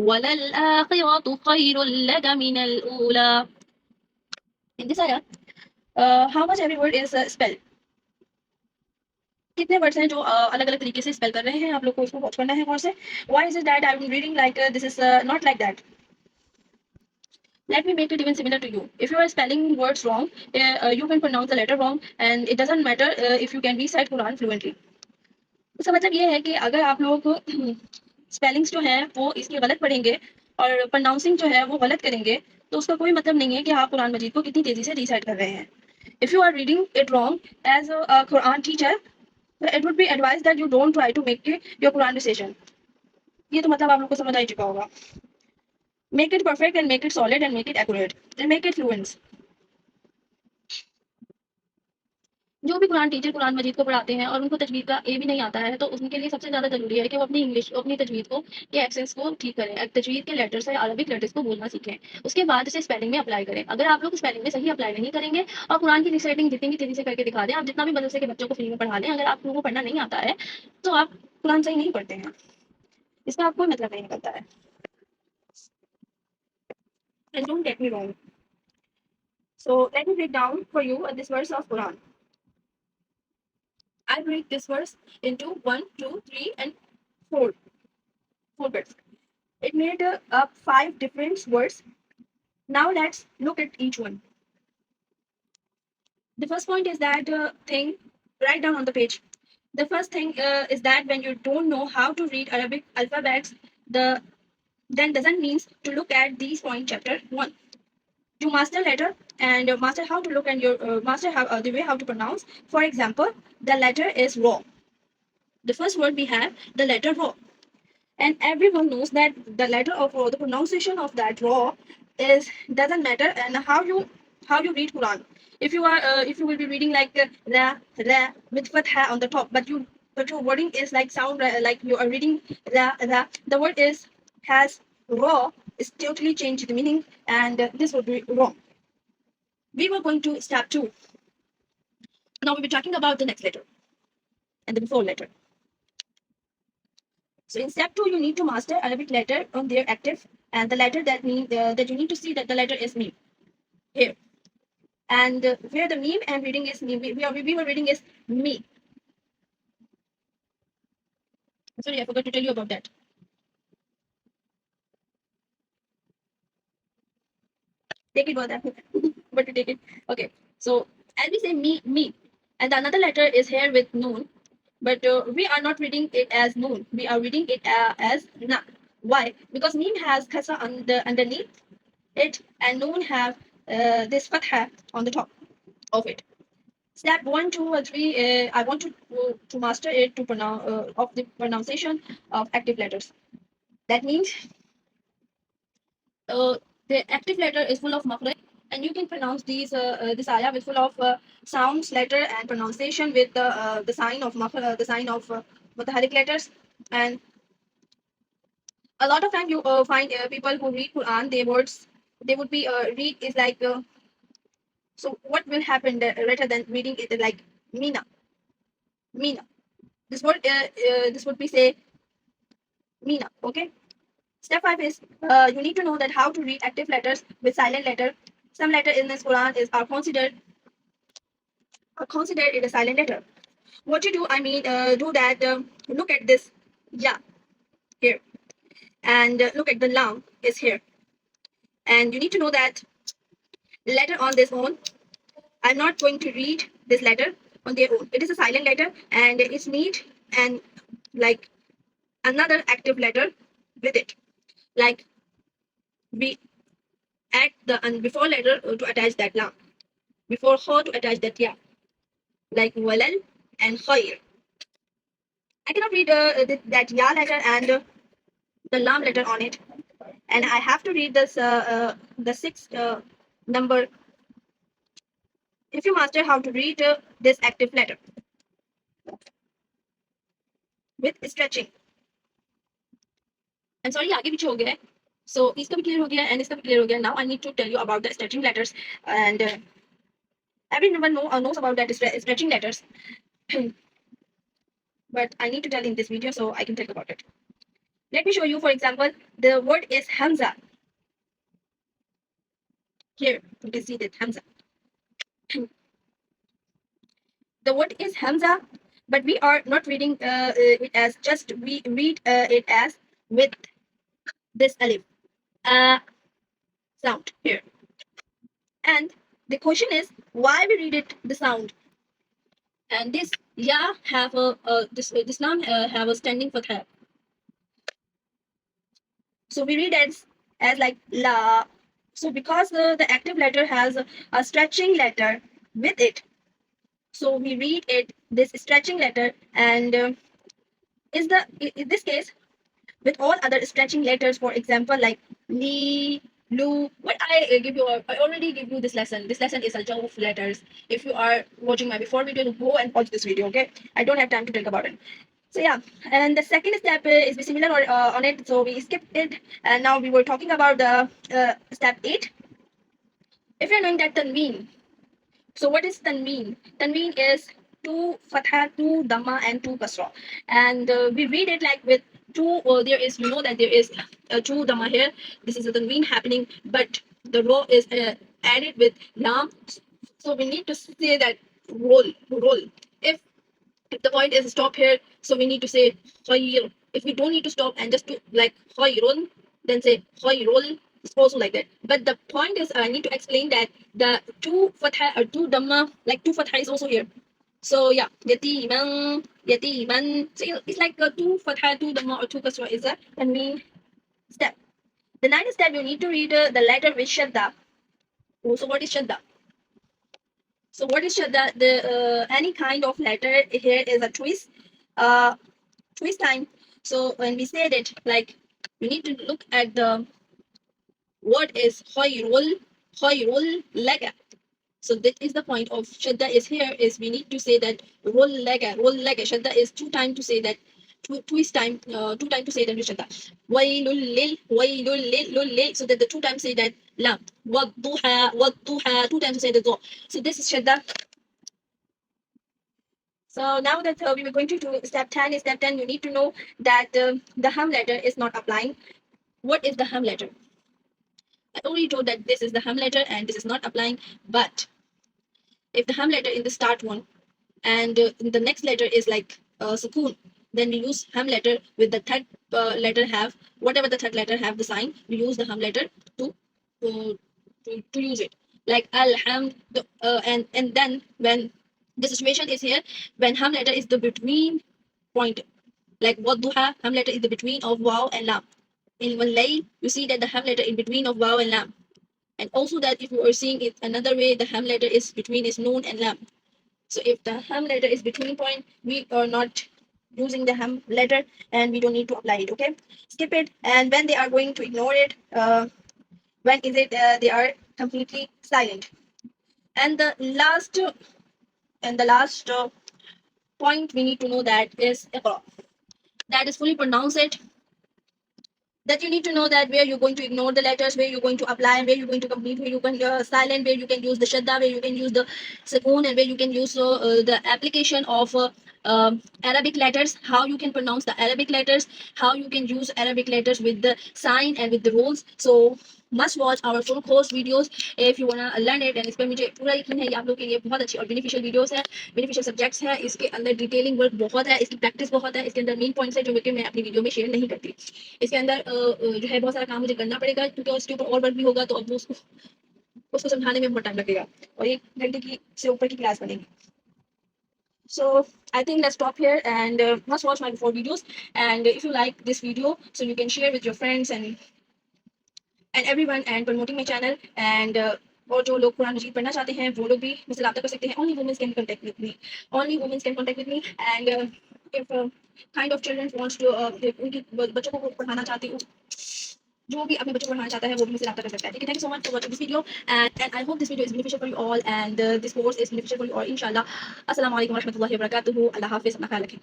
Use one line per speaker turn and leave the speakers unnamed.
وَلَلْآخِرَةُ خَيْرٌ لَكَ مِنَ الْأُولَى. In this ayah, how much every word is spelled? कितने words हैं जो अलग अलग तरीके से स्पेल कर रहे हैं, आप लोग को उसको वॉच करना है गौर से. Why is it that I'm reading like this is not like that? Let me make it even similar to you. If you are spelling words wrong, you can pronounce the letter wrong, and it doesn't matter if you can recite Quran fluently. इसका मतलब ये है कि अगर आप लोग spellings जो है वो इसके गलत पढ़ेंगे और प्रोनाउंसिंग जो है वो गलत करेंगे, तो उसका कोई मतलब नहीं है कि आप कुरान मजीद को कितनी तेजी से रिसाइट कर रहे हैं. If you are reading it wrong as a Quran teacher, it would be advised that you don't try to make it your Quran decision. ये तो मतलब आप लोग को समझ आ चुका होगा. Make it perfect and make it solid and make it accurate and make it fluent. जो भी कुरान टीचर कुरान मजीद को पढ़ाते हैं और उनको तजवीद का ए भी नहीं आता है, तो उनके लिए सबसे ज़्यादा ज़रूरी है कि वो अपनी इंग्लिश अपनी तजवीद को के एक्सेंट्स को ठीक करें, तजवीद के लेटर्स है अरबिक लेटर्स को बोलना सीखें, उसके बाद इसे स्पेलिंग में अप्लाई करें. अगर आप लोग स्पेलिंग में सही अप्लाई नहीं करेंगे और कुरान की रिसाइटिंग जितनी भी तेजी से करके दिखा दें, आप जितना भी मदरसे के बच्चों को फ्री में पढ़ा दें, अगर आप लोगों को पढ़ना नहीं आता है तो आप कुरान सही नहीं पढ़ते हैं. इसका आपको मतलब नहीं निकलता है. And don't get me wrong. So let me break down for you this verse of Quran. I break this verse into 1, 2, 3, and 4. 4 bits. It made up 5 different words. Now let's look at each one. The first point is that thing, write down on the page. The first thing is that when you don't know how to read Arabic alphabets, then doesn't mean to look at these point chapter 1. To master letter and master how to look and your master how the way how to pronounce. For example, the letter is raw. The first word we have the letter raw, and everyone knows that the letter of raw, the pronunciation of that raw is doesn't matter, and how you read Quran. If you will be reading like ra with fatha on the top, but your wording is like sound like you are reading ra. The word is has raw is totally changed the meaning, and this would be wrong. We were going to step 2. Now we'll be talking about the next letter and the before letter. So in step 2, you need to master Arabic letter on their active, and the letter that that you need to see that the letter is meme here, and where the meme and reading is meme, we were reading is me. Sorry, I forgot to tell you about that. Take it for that, but to take it. Okay, so as we say me, and the another letter is here with noon, but we are not reading it as noon. We are reading it as na. Why? Because meme has kasra underneath it, and noon have this fatha on the top of it. Step 1, 2, or 3. I want to master it to pronounce of the pronunciation of active letters. That means the active letter is full of makhraj, and you can pronounce this ayah with full of sounds, letter, and pronunciation with the sign of makhraj, the sign of mutaharrik letters. And a lot of time you find people who read Quran, their words they would be read is like so. What will happen rather than reading it like mina, mina? This would be say mina. Okay. Step 5 is you need to know that how to read active letters with silent letter. Some letter in this Quran are considered it a silent letter. What you do, I mean, do that. Look at this, yeah, here, and look at the lam is here, and you need to know that letter on this own. I'm not going to read this letter on their own. It is a silent letter, and it's neat and like another active letter with it. Like we add the before letter to attach that lam. Before kha to attach that ya, like walal and khair. I cannot read that ya letter and the lam letter on it, and I have to read this the sixth number. If you master how to read this active letter with stretching, I'm sorry आगे पीछे हो गया है. So इसका भी clear हो गया and इसका भी clear हो गया. Now I need to tell you about the stretching letters, and everyone knows about that stretching letters. But I need to tell in this video so I can tell about it. Let me show you, for example, the word is Hamza. Here, you can see that Hamza. The word is Hamza, but we are not reading it as just, we read it as with this alif sound here. And the question is why we read it the sound. And this ya have a this noun have a standing fatha. So we read as like la. So because the active letter has a stretching letter with it, so we read it this stretching letter, and is the in this case with all other stretching letters, for example, like li, lu. What I give you, I already give you this lesson. This lesson is a job of letters. If you are watching my before video, go and watch this video. Okay, I don't have time to talk about it. So yeah, and the second step is be similar or, on it. So we skipped it, and now we were talking about the step 8. If you're knowing that tanween, so what is tanween? Tanween is two fatha, two dhamma, and two kasra, and we read it like with two. Or there is, you know that there is two dhamma here. This is a tanween happening, but the raw is added with lam. So we need to say that roll, roll. If the point is stop here, so we need to say khayr. If we don't need to stop and just to like khayrun, then say khayrul. It's also like that. But the point is, I need to explain that the two fatha or two dhamma, like two fatha is also here. So yeah, yatiman, yatiman. So it's like two fatha, two dhamma, or two kasra is a tanween step. The ninth step, you need to read the letter with shadda. Oh, so what is shadda? So what is shadda? The any kind of letter here is a twist. Twist time. So when we said it, like we need to look at the word is khayrul lega. So that is the point of shadda is here is we need to say that roll lega. Shadda is twist time, two time to say that with shadda. Wailul lil, so that the two times say that lam. Wadduha, two times to say the dha. So this is shadda. So now that we were going to do step 10, is step 10, you need to know that the ham letter is not applying. What is the ham letter? I already told that this is the ham letter and this is not applying. But if the ham letter in the start one and the next letter is like sukoon, then we use ham letter with the third letter have, whatever the third letter have the sign, we use the ham letter to uh, to use it. Like alhamd, and then when the situation is here, when ham letter is the between point, like wadduha, ham letter is the between of waw and lam. In Malay, you see that the ham letter in between of waw and lam. And also that if you are seeing it another way, the ham letter is between is noon and lam. So if the ham letter is between point, we are not using the ham letter and we don't need to apply it. Okay, skip it. And when they are going to ignore it, when is it they are completely silent. And the last point we need to know that is iqra. That is fully pronounce it, that you need to know that where you're going to ignore the letters, where you're going to apply, where you're going to complete, where you can silent, where you can use the shadda, where you can use the sukoon, and where you can use the application of Arabic letters, how you can pronounce the Arabic letters, how you can use Arabic letters with the sign and with the rules. So must watch our full course videos if you wanna learn it. And इसमें मुझे पूरा यकीन है ये आप लोग के लिए बहुत अच्छी और बेनिफिशियल वीडियोस है, बेनिफिशियल सब्जेक्ट्स है, इसके अंदर डिटेलिंग वर्क बहुत है, इसकी प्रैक्टिस बहुत है, इसके अंदर मेन पॉइंट्स है जो कि मैं अपनी वीडियो में शेयर नहीं करती। इसके अंदर जो है बहुत सारा काम मुझे करना पड़ेगा क्योंकि उसके ऊपर और वर्क भी होगा, तो अब उसको उसको समझाने में बहुत टाइम लगेगा और 1 घंटे की से ऊपर की क्लास बनेगी. So I think let's stop here and must watch my before videos. And if you like this video, so you can share with your friends and everyone and promoting my channel. And और जो लोग कुरान मजीद पढ़ना चाहते हैं वो लोग भी मुझसे रब्ता कर सकते हैं. Only women can contact with me. Only women can contact with me. And if kind of children wants to उनके बच्चों को पढ़ाना चाहती हूँ, जो भी अपने बच्चों को पढ़ाना चाहता है वो भी मुझसे रब्ता कर सकता है. ठीक है, thank you so much for watching this video and I hope this video is beneficial for you all and this course is beneficial for you all inshallah. Assalamu alaikum warahmatullahi wabarakatuh. Allah hafiz. अपना ख्याल रखें.